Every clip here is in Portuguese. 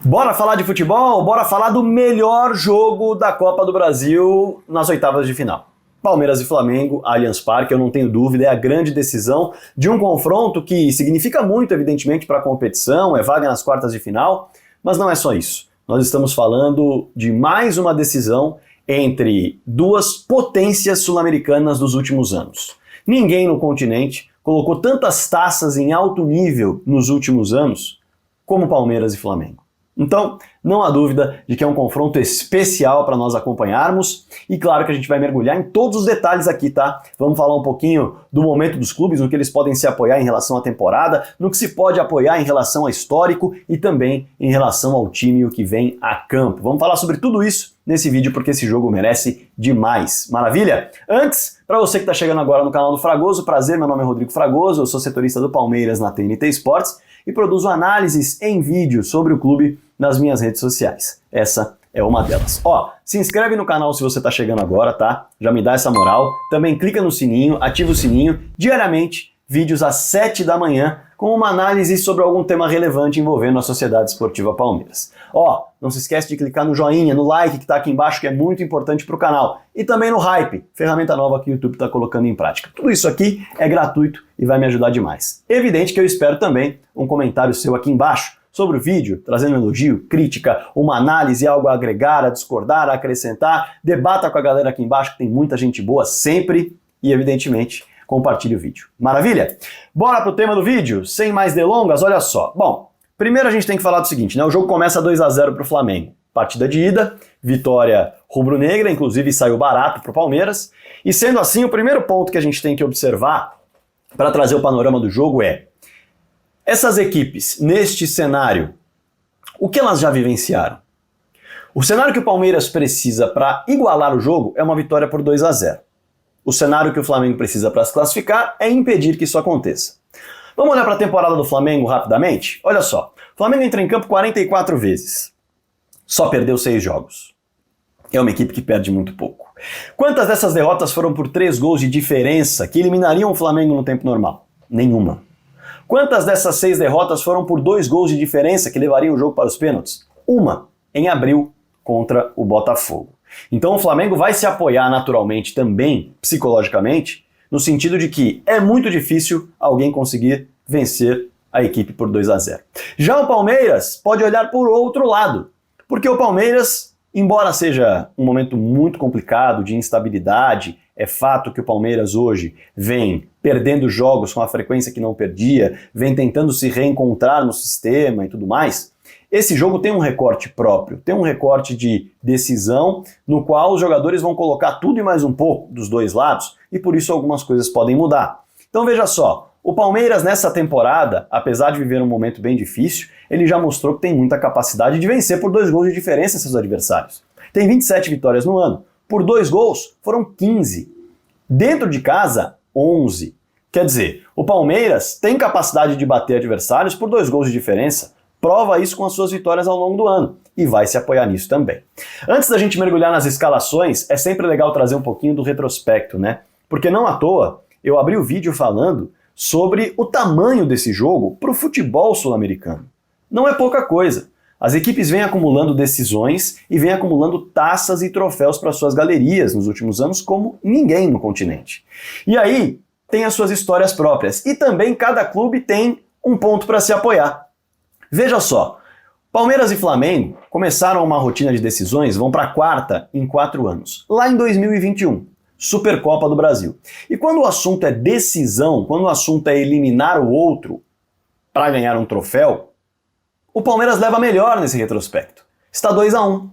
Bora falar de futebol? Bora falar do melhor jogo da Copa do Brasil nas oitavas de final. Palmeiras e Flamengo, Allianz Parque, eu não tenho dúvida, é a grande decisão de um confronto que significa muito, evidentemente, para a competição, é vaga nas quartas de final, mas não é só isso. Nós estamos falando de mais uma decisão entre duas potências sul-americanas dos últimos anos. Ninguém no continente colocou tantas taças em alto nível nos últimos anos como Palmeiras e Flamengo. Então, não há dúvida de que é um confronto especial para nós acompanharmos e claro que a gente vai mergulhar em todos os detalhes aqui, tá? Vamos falar um pouquinho do momento dos clubes, no que eles podem se apoiar em relação à temporada, no que se pode apoiar em relação a histórico e também em relação ao time que vem a campo. Vamos falar sobre tudo isso nesse vídeo porque esse jogo merece demais. Maravilha? Antes, para você que está chegando agora no canal do Fragoso, prazer, meu nome é Rodrigo Fragoso, eu sou setorista do Palmeiras na TNT Sports e produzo análises em vídeo sobre o clube nas minhas redes sociais. Essa é uma delas. Ó, se inscreve no canal se você tá chegando agora, tá? Já me dá essa moral. Também clica no sininho, ativa o sininho. Diariamente, vídeos às 7 da manhã com uma análise sobre algum tema relevante envolvendo a Sociedade Esportiva Palmeiras. Ó, não se esquece de clicar no joinha, no like que tá aqui embaixo, que é muito importante pro canal. E também no Hype, ferramenta nova que o YouTube tá colocando em prática. Tudo isso aqui é gratuito e vai me ajudar demais. Evidente que eu espero também um comentário seu aqui embaixo sobre o vídeo, trazendo um elogio, crítica, uma análise, algo a agregar, a discordar, a acrescentar. Debata com a galera aqui embaixo, que tem muita gente boa sempre e, evidentemente, compartilhe o vídeo. Maravilha? Bora pro tema do vídeo? Sem mais delongas, olha só. Bom, primeiro a gente tem que falar do seguinte, né? O jogo começa 2-0 pro Flamengo. Partida de ida, vitória rubro-negra, inclusive saiu barato pro Palmeiras. E sendo assim, o primeiro ponto que a gente tem que observar para trazer o panorama do jogo é essas equipes, neste cenário, o que elas já vivenciaram? O cenário que o Palmeiras precisa para igualar o jogo é uma vitória por 2-0. O cenário que o Flamengo precisa para se classificar é impedir que isso aconteça. Vamos olhar para a temporada do Flamengo rapidamente? Olha só, o Flamengo entra em campo 44 vezes. Só perdeu 6 jogos. É uma equipe que perde muito pouco. Quantas dessas derrotas foram por 3 gols de diferença que eliminariam o Flamengo no tempo normal? Nenhuma. Quantas dessas 6 derrotas foram por 2 gols de diferença que levariam o jogo para os pênaltis? Uma, em abril, contra o Botafogo. Então o Flamengo vai se apoiar naturalmente também, psicologicamente, no sentido de que é muito difícil alguém conseguir vencer a equipe por 2-0. Já o Palmeiras pode olhar por outro lado, porque o Palmeiras, embora seja um momento muito complicado de instabilidade, é fato que o Palmeiras hoje vem perdendo jogos com a frequência que não perdia, vem tentando se reencontrar no sistema e tudo mais. Esse jogo tem um recorte próprio, tem um recorte de decisão no qual os jogadores vão colocar tudo e mais um pouco dos dois lados e por isso algumas coisas podem mudar. Então veja só, o Palmeiras nessa temporada, apesar de viver um momento bem difícil, ele já mostrou que tem muita capacidade de vencer por 2 gols de diferença seus adversários. Tem 27 vitórias no ano. Por 2 gols, foram 15. Dentro de casa, 11. Quer dizer, o Palmeiras tem capacidade de bater adversários por 2 gols de diferença. Prova isso com as suas vitórias ao longo do ano. E vai se apoiar nisso também. Antes da gente mergulhar nas escalações, é sempre legal trazer um pouquinho do retrospecto, né? Porque não à toa, eu abri o vídeo falando sobre o tamanho desse jogo para o futebol sul-americano. Não é pouca coisa. As equipes vêm acumulando decisões e vêm acumulando taças e troféus para suas galerias nos últimos anos como ninguém no continente. E aí tem as suas histórias próprias e também cada clube tem um ponto para se apoiar. Veja só, Palmeiras e Flamengo começaram uma rotina de decisões, vão para a 4ª em 4 anos, lá em 2021, Supercopa do Brasil. E quando o assunto é decisão, quando o assunto é eliminar o outro para ganhar um troféu, o Palmeiras leva melhor nesse retrospecto. Está 2-1.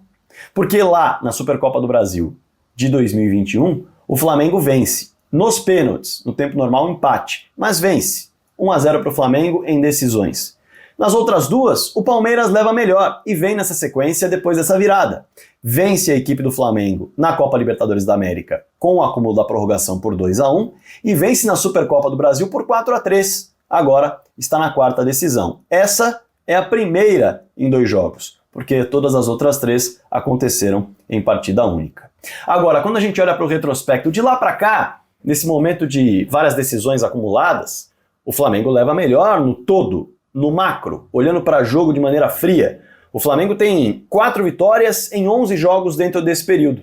Porque lá na Supercopa do Brasil de 2021, o Flamengo vence. Nos pênaltis, no tempo normal, empate. Mas vence. 1-0 para o Flamengo em decisões. Nas outras duas, o Palmeiras leva melhor e vem nessa sequência depois dessa virada. Vence a equipe do Flamengo na Copa Libertadores da América com o acúmulo da prorrogação por 2-1 e vence na Supercopa do Brasil por 4-3. Agora está na 4ª decisão. Essa é a primeira em 2 jogos, porque todas as outras 3 aconteceram em partida única. Agora, quando a gente olha para o retrospecto de lá para cá, nesse momento de várias decisões acumuladas, o Flamengo leva melhor no todo, no macro, olhando para jogo de maneira fria. O Flamengo tem 4 vitórias em 11 jogos dentro desse período.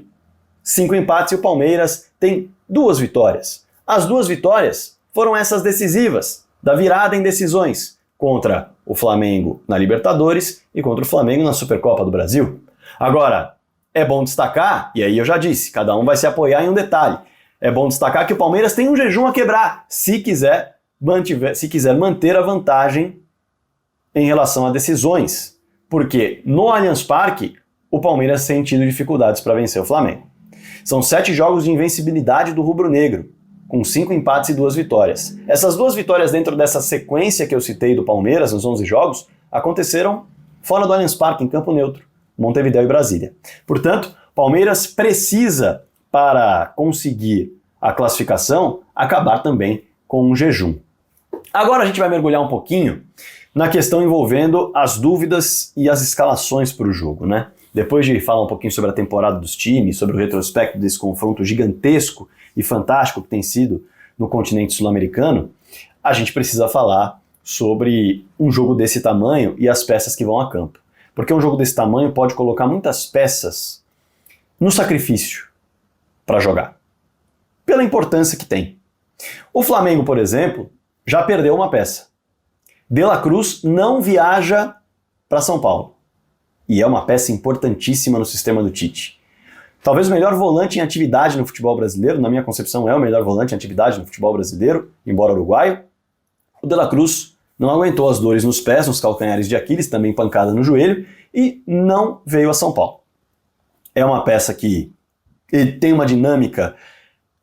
5 empates e o Palmeiras tem 2 vitórias. As 2 vitórias foram essas decisivas, da virada em decisões, contra o Flamengo na Libertadores e contra o Flamengo na Supercopa do Brasil. Agora, é bom destacar, e aí eu já disse, cada um vai se apoiar em um detalhe, é bom destacar que o Palmeiras tem um jejum a quebrar, se quiser manter a vantagem em relação a decisões. Porque no Allianz Parque, o Palmeiras tem tido dificuldades para vencer o Flamengo. São 7 jogos de invencibilidade do rubro-negro, com 5 empates e 2 vitórias. Essas 2 vitórias dentro dessa sequência que eu citei do Palmeiras, nos 11 jogos, aconteceram fora do Allianz Parque, em campo neutro, Montevidéu e Brasília. Portanto, Palmeiras precisa, para conseguir a classificação, acabar também com um jejum. Agora a gente vai mergulhar um pouquinho na questão envolvendo as dúvidas e as escalações para o jogo, né? Depois de falar um pouquinho sobre a temporada dos times, sobre o retrospecto desse confronto gigantesco e fantástico que tem sido no continente sul-americano, a gente precisa falar sobre um jogo desse tamanho e as peças que vão a campo. Porque um jogo desse tamanho pode colocar muitas peças no sacrifício para jogar, pela importância que tem. O Flamengo, por exemplo, já perdeu uma peça. De La Cruz não viaja para São Paulo. E é uma peça importantíssima no sistema do Tite. Talvez o melhor volante em atividade no futebol brasileiro, na minha concepção é o melhor volante em atividade no futebol brasileiro, embora uruguaio. O De La Cruz não aguentou as dores nos pés, nos calcanhares de Aquiles, também pancada no joelho, e não veio a São Paulo. É uma peça que tem uma dinâmica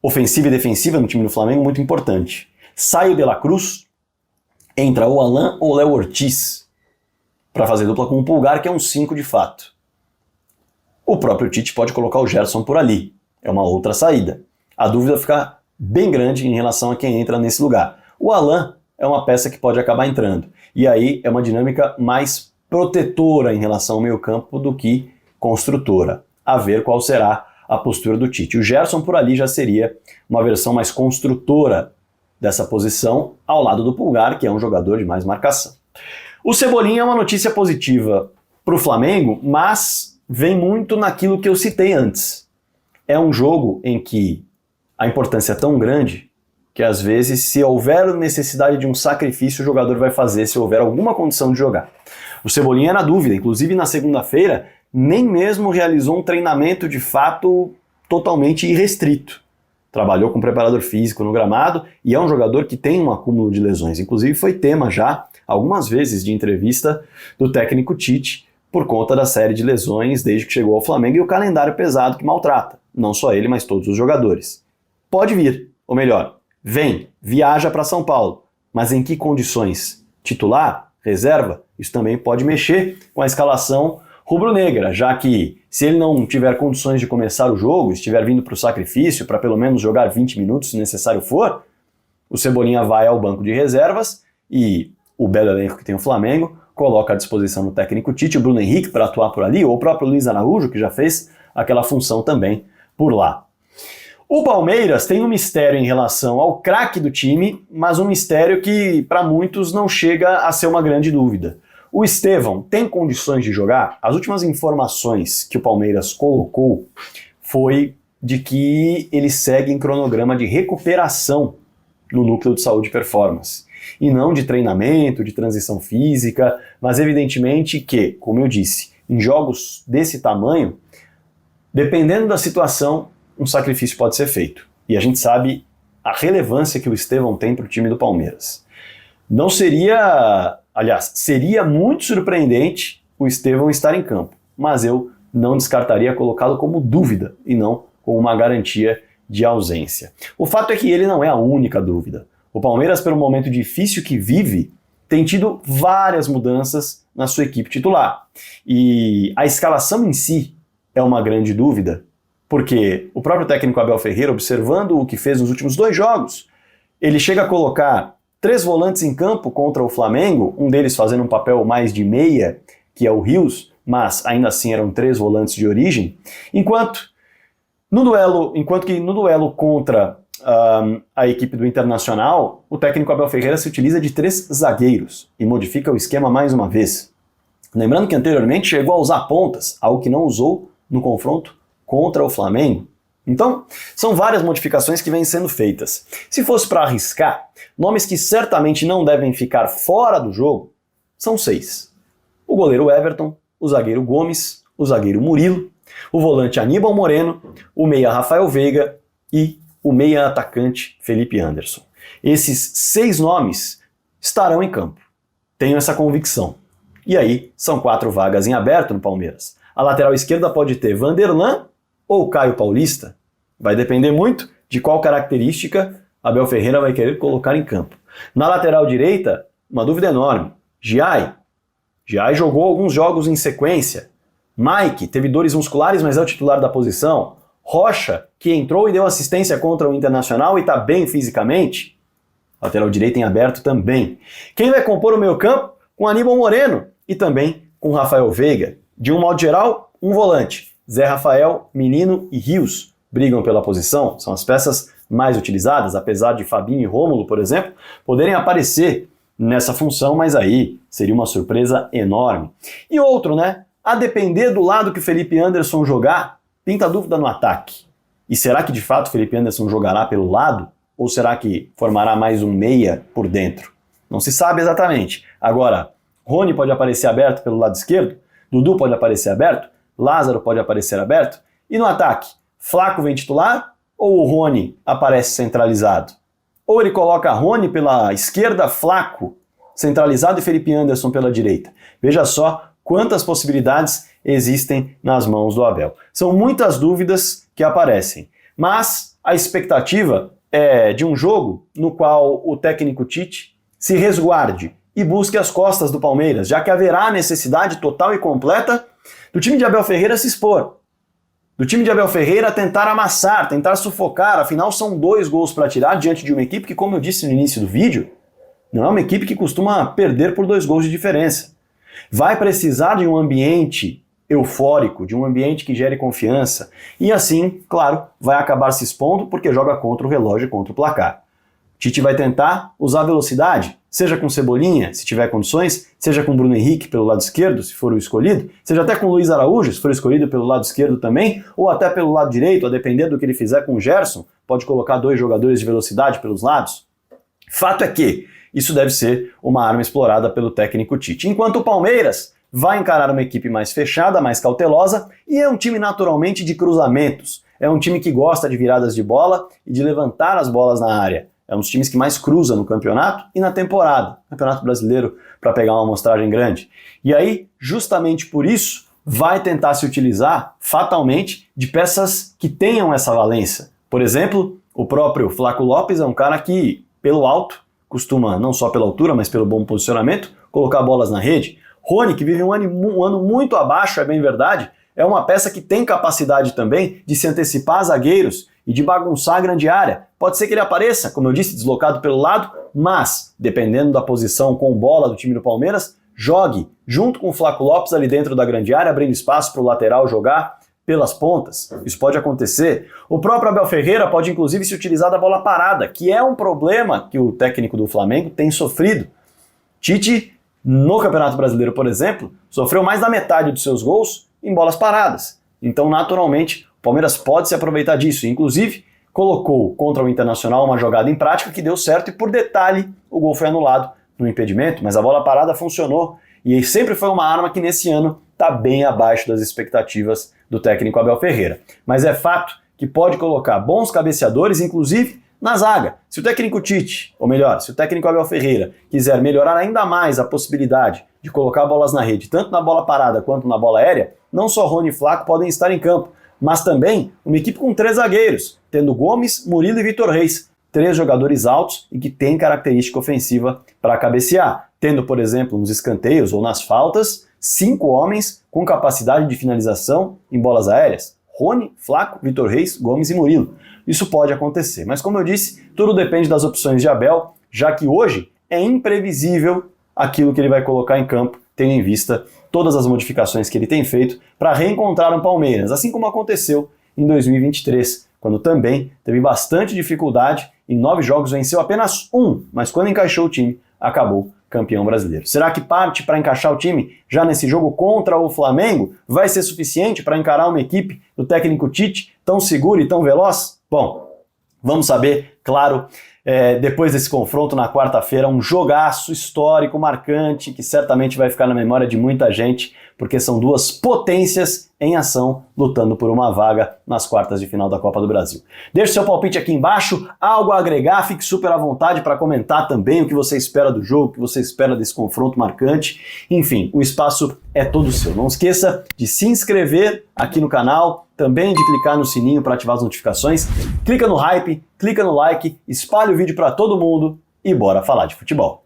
ofensiva e defensiva no time do Flamengo muito importante. Sai o De La Cruz, entra o Alan ou o Léo Ortiz para fazer dupla com o Pulgar, que é um 5 de fato. O próprio Tite pode colocar o Gerson por ali, é uma outra saída. A dúvida fica bem grande em relação a quem entra nesse lugar. O Alan é uma peça que pode acabar entrando, e aí é uma dinâmica mais protetora em relação ao meio-campo do que construtora. A ver qual será a postura do Tite. O Gerson por ali já seria uma versão mais construtora dessa posição, ao lado do Pulgar, que é um jogador de mais marcação. O Cebolinha é uma notícia positiva para o Flamengo, mas vem muito naquilo que eu citei antes. É um jogo em que a importância é tão grande que às vezes, se houver necessidade de um sacrifício, o jogador vai fazer se houver alguma condição de jogar. O Cebolinha é na dúvida, inclusive na segunda-feira, nem mesmo realizou um treinamento de fato totalmente irrestrito. Trabalhou com preparador físico no gramado e é um jogador que tem um acúmulo de lesões. Inclusive foi tema já, algumas vezes, de entrevista do técnico Tite por conta da série de lesões desde que chegou ao Flamengo e o calendário pesado que maltrata. Não só ele, mas todos os jogadores. Pode vir, ou melhor, vem, viaja para São Paulo. Mas em que condições? Titular? Reserva? Isso também pode mexer com a escalação rubro-negra, já que se ele não tiver condições de começar o jogo, estiver vindo para o sacrifício, para pelo menos jogar 20 minutos se necessário for, o Cebolinha vai ao banco de reservas e o belo elenco que tem o Flamengo coloca à disposição do técnico Tite o Bruno Henrique para atuar por ali, ou o próprio Luiz Araújo, que já fez aquela função também por lá. O Palmeiras tem um mistério em relação ao craque do time, mas um mistério que para muitos não chega a ser uma grande dúvida. O Estevão tem condições de jogar? As últimas informações que o Palmeiras colocou foi de que ele segue em cronograma de recuperação no núcleo de saúde e performance. E não de treinamento, de transição física, mas evidentemente que, como eu disse, em jogos desse tamanho, dependendo da situação, um sacrifício pode ser feito. E a gente sabe a relevância que o Estevão tem para o time do Palmeiras. Não seria... Aliás, seria muito surpreendente o Estevão estar em campo, mas eu não descartaria colocá-lo como dúvida e não como uma garantia de ausência. O fato é que ele não é a única dúvida. O Palmeiras, pelo momento difícil que vive, tem tido várias mudanças na sua equipe titular. E a escalação em si é uma grande dúvida, porque o próprio técnico Abel Ferreira, observando o que fez nos últimos 2 jogos, ele chega a colocar 3 volantes em campo contra o Flamengo, um deles fazendo um papel mais de meia, que é o Rios, mas ainda assim eram 3 volantes de origem, enquanto que no duelo contra a equipe do Internacional, o técnico Abel Ferreira se utiliza de 3 zagueiros e modifica o esquema mais uma vez. Lembrando que anteriormente chegou a usar pontas, algo que não usou no confronto contra o Flamengo. Então, são várias modificações que vêm sendo feitas. Se fosse para arriscar, nomes que certamente não devem ficar fora do jogo são 6. O goleiro Everton, o zagueiro Gomes, o zagueiro Murilo, o volante Aníbal Moreno, o meia Rafael Veiga e o meia atacante Felipe Anderson. Esses 6 nomes estarão em campo. Tenho essa convicção. E aí, são 4 vagas em aberto no Palmeiras. A lateral esquerda pode ter Vanderlan ou Caio Paulista. Vai depender muito de qual característica Abel Ferreira vai querer colocar em campo. Na lateral direita, uma dúvida enorme. Giai jogou alguns jogos em sequência. Mike teve dores musculares, mas é o titular da posição. Rocha, que entrou e deu assistência contra o Internacional e está bem fisicamente. Lateral direita em aberto também. Quem vai compor o meio-campo? Com Aníbal Moreno e também com Rafael Veiga. De um modo geral, um volante. Zé Rafael, Menino e Rios brigam pela posição, são as peças mais utilizadas, apesar de Fabinho e Rômulo, por exemplo, poderem aparecer nessa função, mas aí seria uma surpresa enorme. E outro, né? A depender do lado que o Felipe Anderson jogar, pinta dúvida no ataque. E será que de fato o Felipe Anderson jogará pelo lado? Ou será que formará mais um meia por dentro? Não se sabe exatamente. Agora, Rony pode aparecer aberto pelo lado esquerdo, Dudu pode aparecer aberto, Lázaro pode aparecer aberto. E no ataque, Flaco vem titular ou o Rony aparece centralizado? Ou ele coloca Rony pela esquerda, Flaco centralizado e Felipe Anderson pela direita. Veja só quantas possibilidades existem nas mãos do Abel. São muitas dúvidas que aparecem, mas a expectativa é de um jogo no qual o técnico Tite se resguarde e busque as costas do Palmeiras, já que haverá necessidade total e completa do time de Abel Ferreira se expor. Do time de Abel Ferreira tentar amassar, tentar sufocar, afinal são 2 gols para tirar diante de uma equipe que, como eu disse no início do vídeo, não é uma equipe que costuma perder por 2 gols de diferença. Vai precisar de um ambiente eufórico, de um ambiente que gere confiança, e assim, claro, vai acabar se expondo porque joga contra o relógio e contra o placar. Tite vai tentar usar velocidade, seja com Cebolinha, se tiver condições, seja com Bruno Henrique pelo lado esquerdo, se for o escolhido, seja até com Luiz Araújo, se for escolhido pelo lado esquerdo também, ou até pelo lado direito, a depender do que ele fizer com o Gerson, pode colocar 2 jogadores de velocidade pelos lados. Fato é que isso deve ser uma arma explorada pelo técnico Tite. Enquanto o Palmeiras vai encarar uma equipe mais fechada, mais cautelosa, e é um time naturalmente de cruzamentos. É um time que gosta de viradas de bola e de levantar as bolas na área. É um dos times que mais cruza no campeonato e na temporada, Campeonato Brasileiro, para pegar uma amostragem grande. E aí, justamente por isso, vai tentar se utilizar fatalmente de peças que tenham essa valência. Por exemplo, o próprio Flaco Lopes é um cara que, pelo alto, costuma, não só pela altura, mas pelo bom posicionamento, colocar bolas na rede. Rony, que vive um ano muito abaixo, é bem verdade, é uma peça que tem capacidade também de se antecipar a zagueiros e de bagunçar a grande área. Pode ser que ele apareça, como eu disse, deslocado pelo lado, mas, dependendo da posição com bola do time do Palmeiras, jogue junto com o Flaco Lopes ali dentro da grande área, abrindo espaço para o lateral jogar pelas pontas. Isso pode acontecer. O próprio Abel Ferreira pode inclusive se utilizar da bola parada, que é um problema que o técnico do Flamengo tem sofrido. Tite, no Campeonato Brasileiro, por exemplo, sofreu mais da metade dos seus gols em bolas paradas. Então, naturalmente, o Palmeiras pode se aproveitar disso. Inclusive, colocou contra o Internacional uma jogada em prática que deu certo e, por detalhe, o gol foi anulado no impedimento, mas a bola parada funcionou e sempre foi uma arma que nesse ano está bem abaixo das expectativas do técnico Abel Ferreira. Mas é fato que pode colocar bons cabeceadores, inclusive na zaga. Se o técnico Tite, ou melhor, se o técnico Abel Ferreira quiser melhorar ainda mais a possibilidade de colocar bolas na rede, tanto na bola parada quanto na bola aérea, não só Rony e Flaco podem estar em campo, mas também uma equipe com 3 zagueiros, tendo Gomes, Murilo e Vitor Reis, 3 jogadores altos e que têm característica ofensiva para cabecear, tendo, por exemplo, nos escanteios ou nas faltas, 5 homens com capacidade de finalização em bolas aéreas. Rony, Flaco, Vitor Reis, Gomes e Murilo. Isso pode acontecer, mas como eu disse, tudo depende das opções de Abel, já que hoje é imprevisível aquilo que ele vai colocar em campo, tendo em vista todas as modificações que ele tem feito para reencontrar o Palmeiras, assim como aconteceu em 2023, quando também teve bastante dificuldade, em 9 jogos venceu apenas 1, mas quando encaixou o time, acabou campeão brasileiro. Será que parte para encaixar o time já nesse jogo contra o Flamengo vai ser suficiente para encarar uma equipe do técnico Tite tão segura e tão veloz? Bom, vamos saber, claro, depois desse confronto na quarta-feira, um jogaço histórico, marcante, que certamente vai ficar na memória de muita gente, porque são duas potências em ação, lutando por uma vaga nas quartas de final da Copa do Brasil. Deixe seu palpite aqui embaixo, algo a agregar, fique super à vontade para comentar também o que você espera do jogo, o que você espera desse confronto marcante. Enfim, o espaço é todo seu. Não esqueça de se inscrever aqui no canal, também de clicar no sininho para ativar as notificações. Clica no hype, clica no like, espalhe o vídeo para todo mundo e bora falar de futebol.